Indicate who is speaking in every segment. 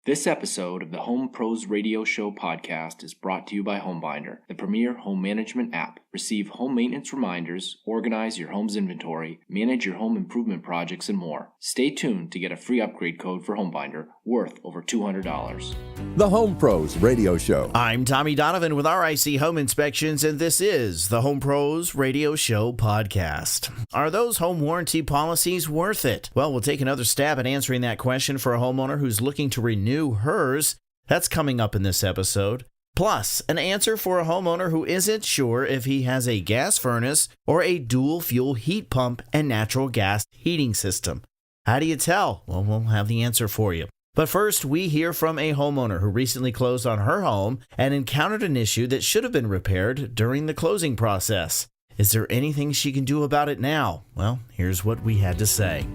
Speaker 1: This episode of the Home Pros Radio Show podcast is brought to you by HomeBinder, the premier home management app. Receive home maintenance reminders, organize your home's inventory, manage your home improvement projects, and more. Stay tuned to get a free upgrade code for HomeBinder worth over $200.
Speaker 2: The Home Pros Radio Show.
Speaker 3: I'm Tommy Donovan with RIC Home Inspections, and this is the Home Pros Radio Show podcast. Are those home warranty policies worth it? Well, we'll take another stab at answering that question for a homeowner who's looking to renew hers. That's coming up in this episode. Plus, an answer for a homeowner who isn't sure if he has a gas furnace or a dual fuel heat pump and natural gas heating system. How do you tell? Well, we'll have the answer for you. But first, we hear from a homeowner who recently closed on her home and encountered an issue that should have been repaired during the closing process. Is there anything she can do about it now? Well, here's what we had to say.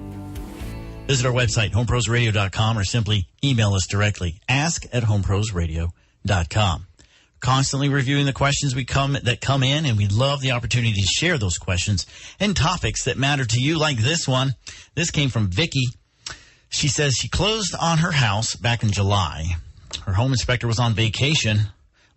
Speaker 3: Visit our website, homeprosradio.com, or simply email us directly, ask@homeprosradio.com. Constantly reviewing the questions that come in, and we love the opportunity to share those questions and topics that matter to you, like this one. This came from Vicky. She says she closed on her house back in July. Her home inspector was on vacation,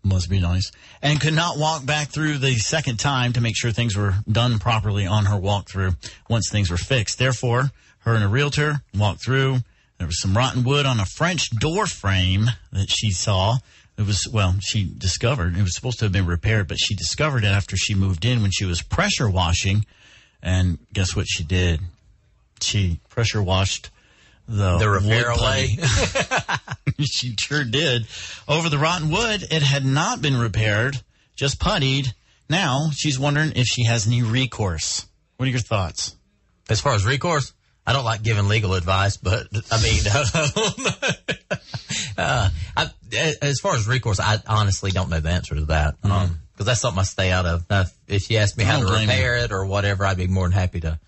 Speaker 3: must be nice, and could not walk back through the second time to make sure things were done properly on her walkthrough once things were fixed. Therefore, her and a realtor walked through. There was some rotten wood on a French door frame that she saw. She discovered it was supposed to have been repaired, but she discovered it after she moved in when she was pressure washing. And guess what she did? She pressure washed the repair away. She sure did. Over the rotten wood, it had not been repaired, just puttied. Now she's wondering if she has any recourse. What are your thoughts?
Speaker 4: As far as recourse, I don't like giving legal advice, but I mean, as far as recourse, I honestly don't know the answer to that because that's something I stay out of. If she asked me how to repair it or whatever, I'd be more than happy to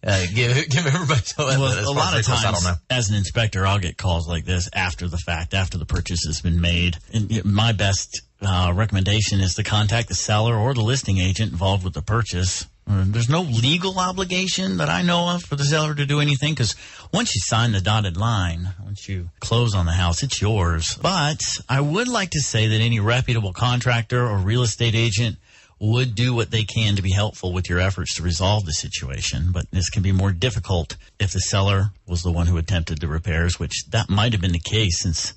Speaker 4: give everybody.
Speaker 3: Well, a lot of times, I don't know. As an inspector, I'll get calls like this after the fact, after the purchase has been made. And my best recommendation is to contact the seller or the listing agent involved with the purchase. There's no legal obligation that I know of for the seller to do anything, because once you sign the dotted line, once you close on the house, it's yours. But I would like to say that any reputable contractor or real estate agent would do what they can to be helpful with your efforts to resolve the situation. But this can be more difficult if the seller was the one who attempted the repairs, which that might have been the case since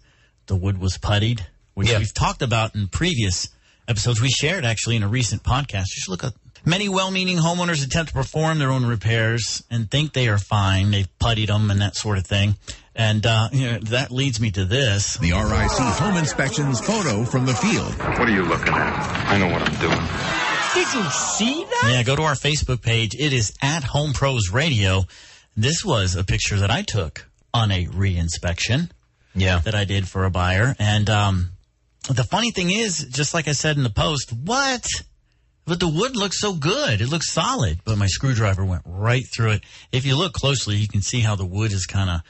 Speaker 3: the wood was puttied, which we've talked about in previous episodes. We shared actually in a recent podcast. You should look at. Many well-meaning homeowners attempt to perform their own repairs and think they are fine. They've puttied them and that sort of thing. And that leads me to this.
Speaker 2: The RIC Home Inspections photo from the field.
Speaker 5: What are you looking at? I know what I'm doing.
Speaker 6: Did you see that?
Speaker 3: Yeah, go to our Facebook page. It is at Home Pros Radio. This was a picture that I took on a re-inspection that I did for a buyer. And the funny thing is, just like I said in the post, But the wood looks so good. It looks solid. But my screwdriver went right through it. If you look closely, you can see how the wood is it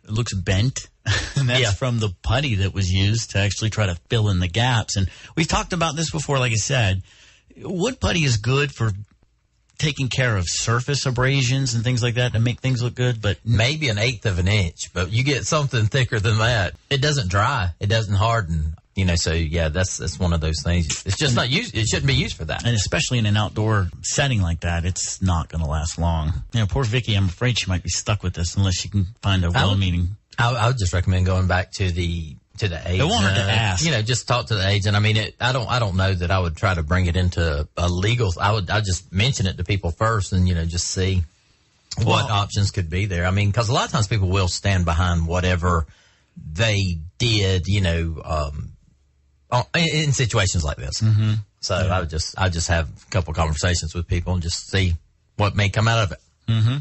Speaker 3: looks bent. And that's from the putty that was used to actually try to fill in the gaps. And we've talked about this before, like I said. Wood putty is good for taking care of surface abrasions and things like that to make things look good. But
Speaker 4: maybe 1/8 of an inch. But you get something thicker than that. It doesn't dry. It doesn't harden. So that's one of those things. It's just not used. It shouldn't be used for that.
Speaker 3: And especially in an outdoor setting like that, it's not going to last long. Poor Vicky, I'm afraid she might be stuck with this unless she can find a well-meaning.
Speaker 4: I would just recommend going back to the agent.
Speaker 3: I want her to ask.
Speaker 4: Just talk to the agent. I mean, I don't know that I would try to bring it into a legal. I'd just mention it to people first and just see what options could be there. I mean, because a lot of times people will stand behind whatever they did. In situations like this. Mm-hmm. So I would just have a couple of conversations with people and just see what may come out of it.
Speaker 3: Mm-hmm.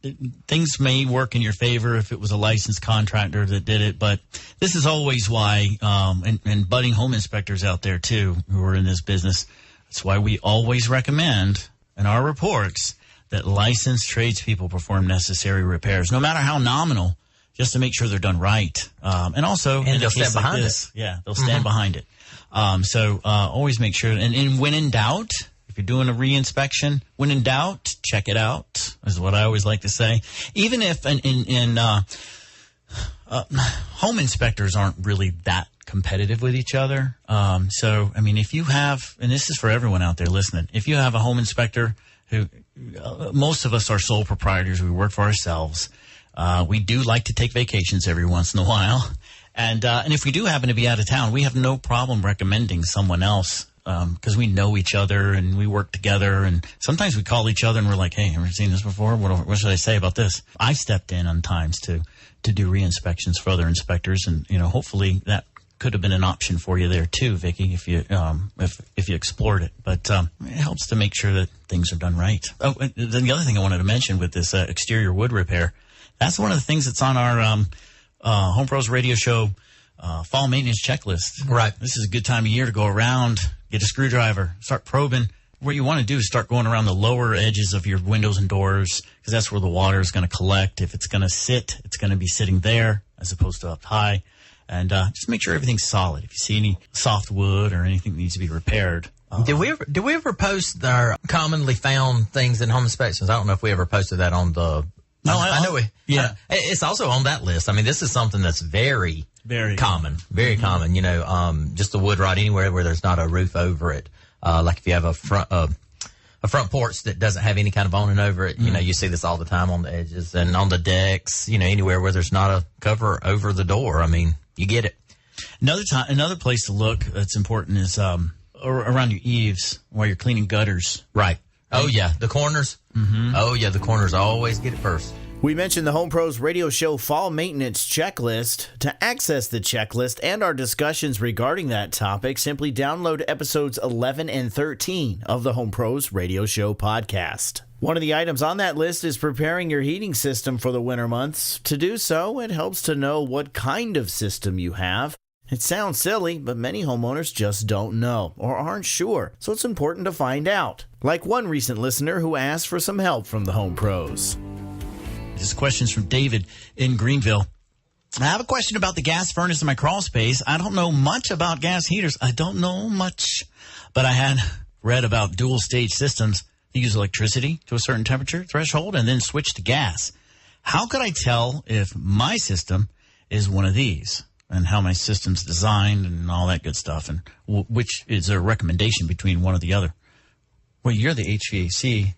Speaker 3: And, things may work in your favor if it was a licensed contractor that did it, but this is always why, and budding home inspectors out there too who are in this business, that's why we always recommend in our reports that licensed tradespeople perform necessary repairs, no matter how nominal, just to make sure they're done right. And also,
Speaker 4: and they'll stand behind it.
Speaker 3: Yeah, they'll stand behind it. So always make sure. And when in doubt, if you're doing a re-inspection, when in doubt, check it out, is what I always like to say. Even if, home inspectors aren't really that competitive with each other. So, I mean, if you have, and this is for everyone out there listening, if you have a home inspector who, most of us are sole proprietors, we work for ourselves. We do like to take vacations every once in a while. And if we do happen to be out of town, we have no problem recommending someone else because we know each other and we work together. And sometimes we call each other and we're like, hey, ever seen this before? What should I say about this? I stepped in on times to do re-inspections for other inspectors. And, hopefully that could have been an option for you there too, Vicki, if you explored it. But it helps to make sure that things are done right. Oh, and then the other thing I wanted to mention with this exterior wood repair, that's one of the things that's on our Home Pros Radio Show fall maintenance checklist.
Speaker 4: Right.
Speaker 3: This is a good time of year to go around, get a screwdriver, start probing. What you want to do is start going around the lower edges of your windows and doors because that's where the water is going to collect. If it's going to sit, it's going to be sitting there as opposed to up high. And just make sure everything's solid. If you see any soft wood or anything that needs to be repaired.
Speaker 4: Did we ever post our commonly found things in home inspections? I don't know if we ever posted that on the...
Speaker 3: No,
Speaker 4: I know we.
Speaker 3: Yeah.
Speaker 4: It's also on that list. I mean, this is something that's very,
Speaker 3: very
Speaker 4: common. Very common. Just the wood rot anywhere where there's not a roof over it. Like if you have a front porch that doesn't have any kind of awning over it, you see this all the time on the edges and on the decks, anywhere where there's not a cover over the door. I mean, you get it.
Speaker 3: Another place to look that's important is around your eaves while you're cleaning gutters.
Speaker 4: Right. Oh, yeah. The corners. Mm-hmm. Oh, yeah. The corners always get it first.
Speaker 7: We mentioned the Home Pros Radio Show Fall Maintenance Checklist. To access the checklist and our discussions regarding that topic, simply download episodes 11 and 13 of the Home Pros Radio Show podcast. One of the items on that list is preparing your heating system for the winter months. To do so, it helps to know what kind of system you have. It sounds silly, but many homeowners just don't know or aren't sure, so it's important to find out. Like one recent listener who asked for some help from the Home Pros.
Speaker 3: This question's from David in Greenville. I have a question about the gas furnace in my crawl space. I don't know much about gas heaters. I don't know much, but I had read about dual stage systems that use electricity to a certain temperature threshold and then switch to gas. How could I tell if my system is one of these? And how my system's designed and all that good stuff, and which is a recommendation between one or the other. Well, you're the HVAC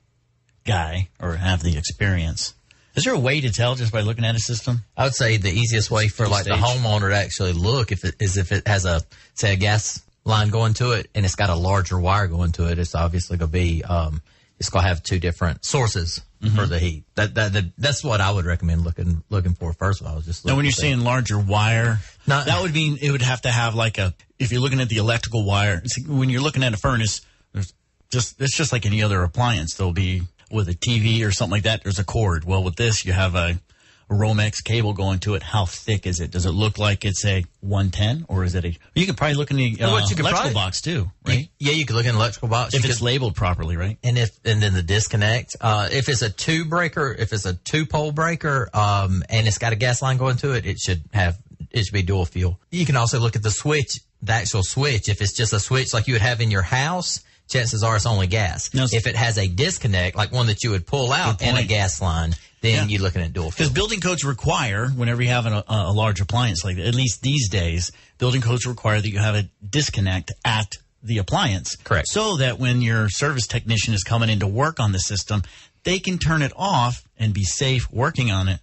Speaker 3: guy or have the experience. Is there a way to tell just by looking at a system?
Speaker 4: I would say the easiest way for the homeowner to actually look if it has a gas line going to it and it's got a larger wire going to it. It's obviously going to be it's going to have two different sources for the heat. That's what I would recommend looking for first of all.
Speaker 3: Now, when you're saying larger wire, that would mean it would have to have if you're looking at the electrical wire, when you're looking at a furnace, it's just like any other appliance. There'll be with a TV or something like that, there's a cord. Well, with this, you have a Romex cable going to it. How thick is it? Does it look like it's a 110 or is it you could probably look in the electrical box too, right?
Speaker 4: Yeah, you could look in the electrical box.
Speaker 3: If it's labeled properly, right?
Speaker 4: And then the disconnect. If it's a two pole breaker, and it's got a gas line going to it, it should be dual fuel. You can also look at the actual switch. If it's just a switch like you would have in your house, chances are it's only gas. No, if it has a disconnect, like one that you would pull out and a gas line, then you're looking at dual fuel.
Speaker 3: Because building codes require, whenever you have a large appliance like that, at least these days, building codes require that you have a disconnect at the appliance.
Speaker 4: Correct.
Speaker 3: So that when your service technician is coming in to work on the system, they can turn it off and be safe working on it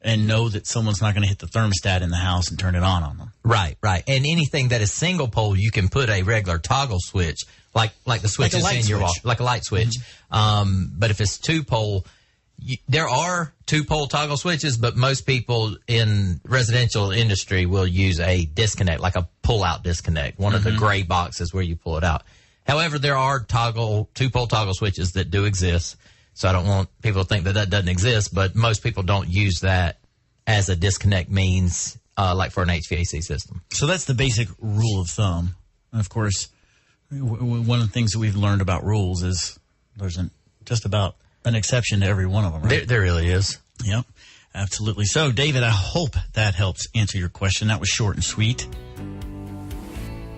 Speaker 3: and know that someone's not going to hit the thermostat in the house and turn it on them.
Speaker 4: Right. And anything that is single pole, you can put a regular toggle switch, like the switches in your wall, like a light switch. Mm-hmm. But if it's two pole, there are two pole toggle switches, but most people in residential industry will use a disconnect, like a pull out disconnect, one of the gray boxes where you pull it out. However, there are two pole toggle switches that do exist. So I don't want people to think that doesn't exist, but most people don't use that as a disconnect means, like for an HVAC system.
Speaker 3: So that's the basic rule of thumb. And of course, one of the things that we've learned about rules is there's just about an exception to every one of them, right?
Speaker 4: There really is.
Speaker 3: Yep, absolutely. So, David, I hope that helps answer your question. That was short and sweet.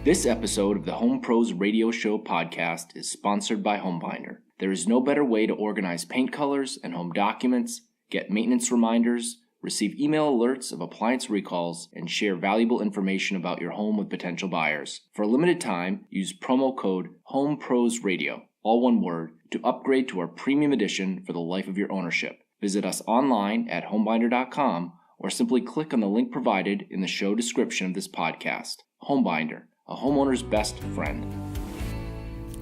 Speaker 1: This episode of the Home Pros Radio Show podcast is sponsored by HomeBinder. There is no better way to organize paint colors and home documents, get maintenance reminders, receive email alerts of appliance recalls, and share valuable information about your home with potential buyers. For a limited time, use promo code HOMEPROSRadio, all one word, to upgrade to our premium edition for the life of your ownership. Visit us online at homebinder.com or simply click on the link provided in the show description of this podcast. HomeBinder, a homeowner's best friend.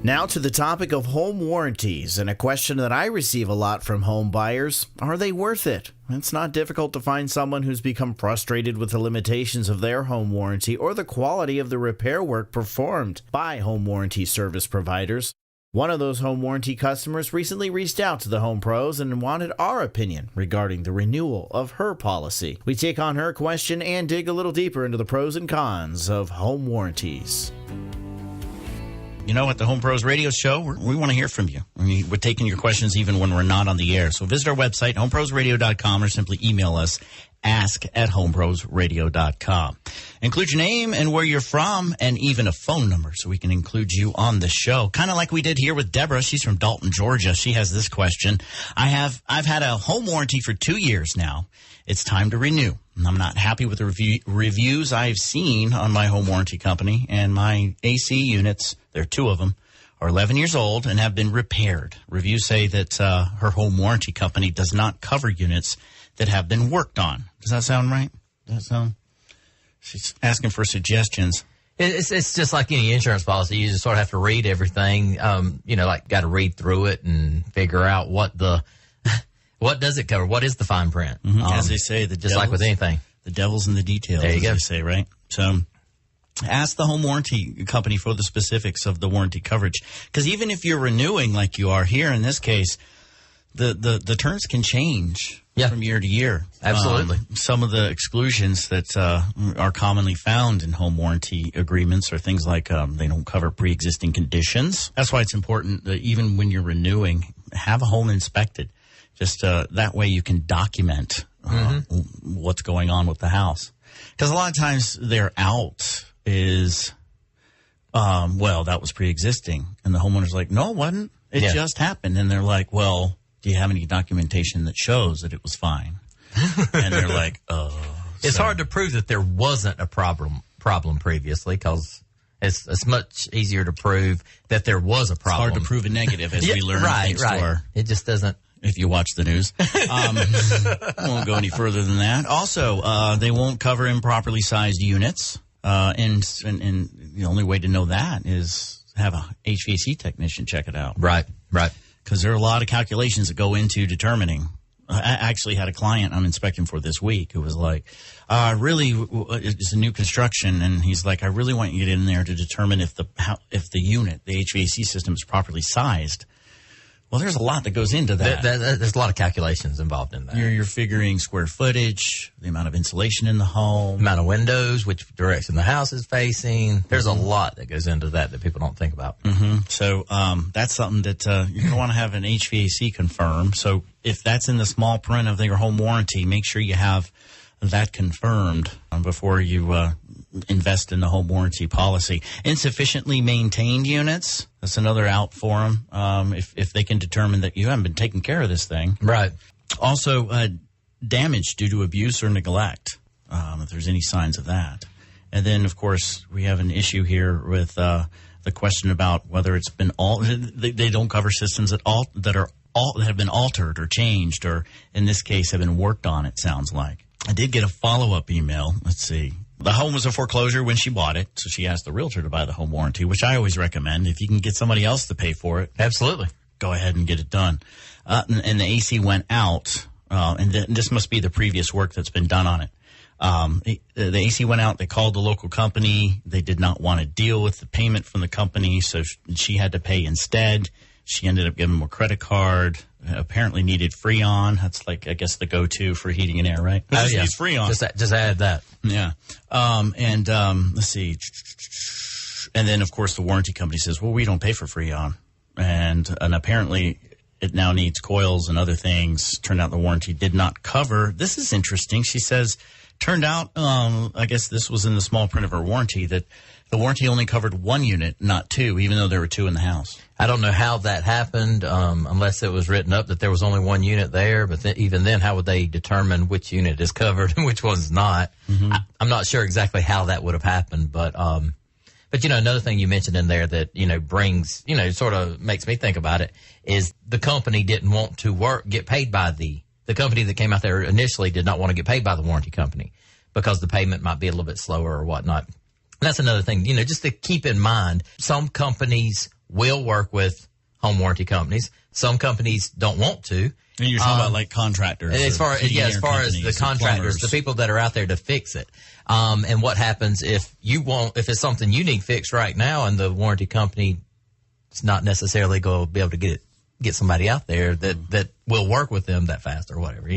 Speaker 7: Now to the topic of home warranties, and a question that I receive a lot from home buyers: are they worth it? It's not difficult to find someone who's become frustrated with the limitations of their home warranty or the quality of the repair work performed by home warranty service providers. One of those home warranty customers recently reached out to the Home Pros and wanted our opinion regarding the renewal of her policy. We take on her question and dig a little deeper into the pros and cons of home warranties.
Speaker 3: You know, at the Home Pros Radio Show, we want to hear from you. I mean, we're taking your questions even when we're not on the air. So visit our website, homeprosradio.com, or simply email us, ask@homeprosradio.com. Include your name and where you're from, and even a phone number so we can include you on the show. Kind of like we did here with Deborah. She's from Dalton, Georgia. She has this question. I've had a home warranty for 2 years now. It's time to renew. I'm not happy with the reviews I've seen on my home warranty company, and my AC units, there are 2 of them, are 11 years old and have been repaired. Reviews say that her home warranty company does not cover units that have been worked on. Does that sound right? Does that sound? She's asking for suggestions.
Speaker 4: It's just like any insurance policy. You just sort of have to read everything. Like got to read through it and figure out what does it cover? What is the fine print?
Speaker 3: Mm-hmm. As they say,
Speaker 4: like with anything,
Speaker 3: the devil's in the details.
Speaker 4: There you go.
Speaker 3: They say, right? So ask the home warranty company for the specifics of the warranty coverage. Because even if you're renewing like you are here in this case, the terms can change from year to year.
Speaker 4: Absolutely.
Speaker 3: Some of the exclusions that are commonly found in home warranty agreements are things like they don't cover pre-existing conditions. That's why it's important that even when you're renewing, have a home inspected. Just that way you can document what's going on with the house. Because a lot of times their out is, that was pre-existing. And the homeowner's like, no, it wasn't. It just happened. And they're like, well, do you have any documentation that shows that it was fine? And they're like, oh.
Speaker 4: It's hard to prove that there wasn't a problem previously, because it's much easier to prove that there was a problem.
Speaker 3: It's hard to prove a negative, as we learn.
Speaker 4: Right. It just doesn't.
Speaker 3: If you watch the news. I won't go any further than that. Also, they won't cover improperly sized units. And the only way to know that is have a HVAC technician check it out.
Speaker 4: Right.
Speaker 3: Because there are a lot of calculations that go into determining. I actually had a client I'm inspecting for this week who was like, it's a new construction, and he's like, I really want you to get in there to determine if the unit, the HVAC system, is properly sized. Well, there's a lot that goes into that.
Speaker 4: There's a lot of calculations involved in that.
Speaker 3: You're figuring square footage, the amount of insulation in the home,
Speaker 4: amount of windows, which direction the house is facing. There's a lot that goes into that people don't think about.
Speaker 3: Mm-hmm. So that's something that you're going to want to have an HVAC confirm. So if that's in the small print of your home warranty, make sure you have that confirmed before you invest in the home warranty policy. Insufficiently maintained units, that's another out for them if they can determine that you haven't been taking care of this thing.
Speaker 4: Right.
Speaker 3: Also, damage due to abuse or neglect, if there's any signs of that. And then, of course, we have an issue here with the question about whether it's been they don't cover systems that have been altered or changed, or in this case have been worked on, it sounds like. I did get a follow-up email. Let's see. The home was a foreclosure when she bought it, so she asked the realtor to buy the home warranty, which I always recommend. If you can get somebody else to pay for it,
Speaker 4: absolutely,
Speaker 3: go ahead and get it done. And the AC went out, and this must be the previous work that's been done on it. The AC went out. They called the local company. They did not want to deal with the payment from the company, so she had to pay instead. She ended up giving them a credit card. Apparently needed Freon. That's like, I guess, the go-to for heating and air, right?
Speaker 4: Oh, yeah.
Speaker 3: It's Freon.
Speaker 4: Just add that.
Speaker 3: Yeah. Let's see. And then, of course, the warranty company says, well, we don't pay for Freon. And apparently it now needs coils and other things. Turned out the warranty did not cover. This is interesting. She says, turned out, I guess this was in the small print of her warranty, that The warranty only covered one unit, not two, even though there were two in the house.
Speaker 4: I don't know how that happened, unless it was written up that there was only one unit there. But even then, how would they determine which unit is covered and which one's not? Mm-hmm. I'm not sure exactly how that would have happened. But another thing you mentioned in there that, brings, sort of makes me think about it is the company didn't want to get paid by the company that came out there initially did not want to get paid by the warranty company because the payment might be a little bit slower or whatnot. And that's another thing, just to keep in mind. Some companies will work with home warranty companies. Some companies don't want to.
Speaker 3: And you're talking about like contractors.
Speaker 4: As far as the contractors, the people that are out there to fix it. And what happens if it's something you need fixed right now and the warranty company is not necessarily going to be able to get somebody out there that will work with them that fast or whatever.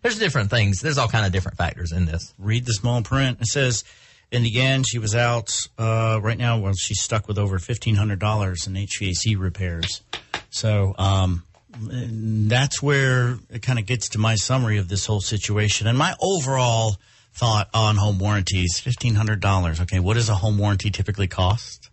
Speaker 4: There's different things. There's all kind of different factors in this.
Speaker 3: Read the small print. It says, in the end, she was out right now. Well, she's stuck with over $1,500 in HVAC repairs. So that's where it kind of gets to my summary of this whole situation. And my overall thought on home warranties, $1,500. Okay, what does a home warranty typically cost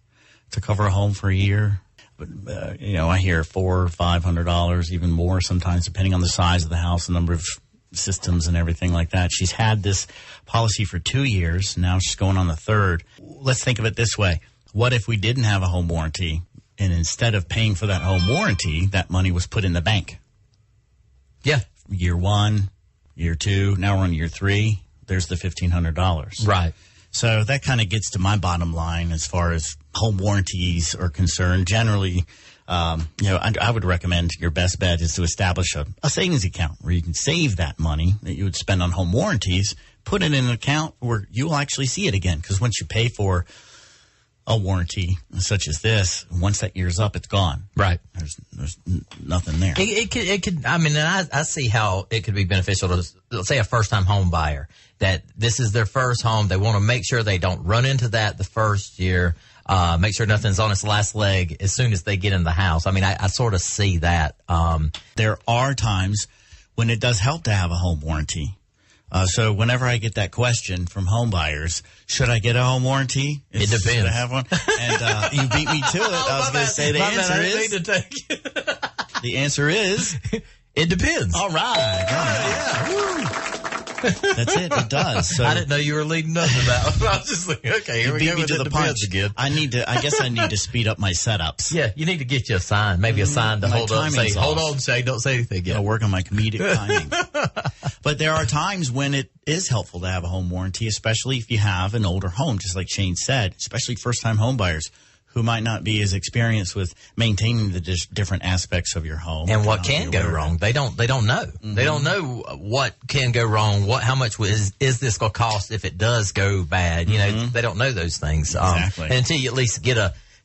Speaker 3: to cover a home for a year? But, I hear $400 or $500, even more sometimes, depending on the size of the house, the number of systems and everything like that. She's had this policy for 2 years. Now she's going on the third. Let's think of it this way. What if we didn't have a home warranty, and instead of paying for that home warranty, that money was put in the bank?
Speaker 4: Yeah.
Speaker 3: Year 1, year 2, now we're on year 3. There's the $1,500.
Speaker 4: Right.
Speaker 3: So that kind of gets to my bottom line as far as home warranties are concerned. Generally, I would recommend your best bet is to establish a savings account where you can save that money that you would spend on home warranties, put it in an account where you will actually see it again. Because once you pay for a warranty such as this, once that year's up, it's gone.
Speaker 4: Right.
Speaker 3: There's nothing there.
Speaker 4: It could. I mean, I see how it could be beneficial to, let's say, a first-time home buyer that this is their first home. They want to make sure they don't run into that the first year. Make sure nothing's on its last leg as soon as they get in the house. I mean, I sort of see that.
Speaker 3: There are times when it does help to have a home warranty. So whenever I get that question from home buyers, should I get a home warranty?
Speaker 4: It depends.
Speaker 3: Should I have one? And you beat me to it. I was going to say the answer is
Speaker 4: it depends.
Speaker 3: All right. Yeah. That's it. It does. So
Speaker 4: I didn't know you were leading nothing about. I was just like, okay, here we go with
Speaker 3: to the punch again. I guess I need to speed up my setups.
Speaker 4: Yeah, you need to get you a sign, maybe a sign to hold up, say, hold on, Shay, don't say anything yet.
Speaker 3: I'll work on my comedic timing. But there are times when it is helpful to have a home warranty, especially if you have an older home, just like Shane said, especially first-time home buyers who might not be as experienced with maintaining the different aspects of your home.
Speaker 4: And what can go wrong. They don't know. Mm-hmm. They don't know what can go wrong. How much is this going to cost if it does go bad? You know, they don't know those things.
Speaker 3: Exactly.
Speaker 4: And until you at least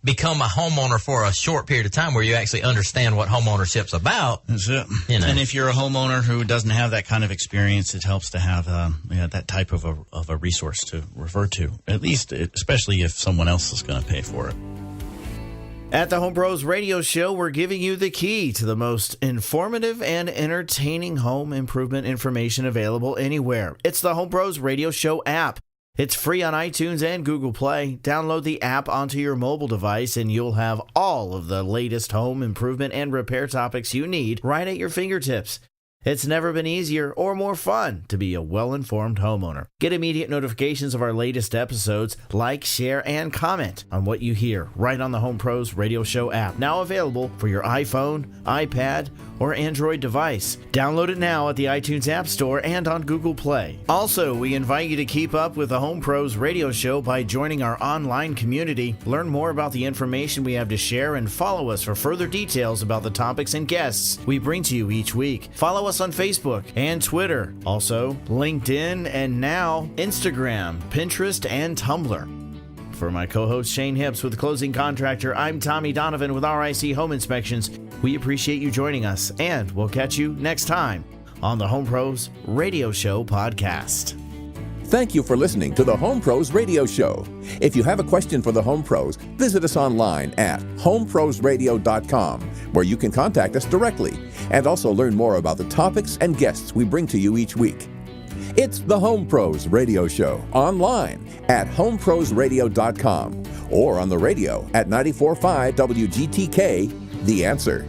Speaker 4: become a homeowner for a short period of time where you actually understand what home ownership's about.
Speaker 3: That's it. And if you're a homeowner who doesn't have that kind of experience, it helps to have that type of a resource to refer to, at least, especially if someone else is going to pay for it.
Speaker 7: At the Home Pros Radio Show, we're giving you the key to the most informative and entertaining home improvement information available anywhere. It's the Home Pros Radio Show app. It's free on iTunes and Google Play. Download the app onto your mobile device and you'll have all of the latest home improvement and repair topics you need right at your fingertips. It's never been easier or more fun to be a well-informed homeowner. Get immediate notifications of our latest episodes, like, share, and comment on what you hear right on the Home Pros Radio Show app, now available for your iPhone, iPad, or Android device. Download it now at the iTunes App Store and on Google Play. Also, we invite you to keep up with the Home Pros Radio Show by joining our online community. Learn more about the information we have to share and follow us for further details about the topics and guests we bring to you each week. Follow us on Facebook and Twitter, also LinkedIn, and now Instagram, Pinterest, and Tumblr. For my co-host Shane Hips with Closing Contractor, I'm Tommy Donovan with RIC Home Inspections. We appreciate you joining us, and we'll catch you next time on the Home Pros Radio Show podcast.
Speaker 2: Thank you for listening to the Home Pros Radio Show. If you have a question for the Home Pros, visit us online at homeprosradio.com, where you can contact us directly and also learn more about the topics and guests we bring to you each week. It's the Home Pros Radio Show online at homeprosradio.com or on the radio at 94.5 WGTK, The Answer.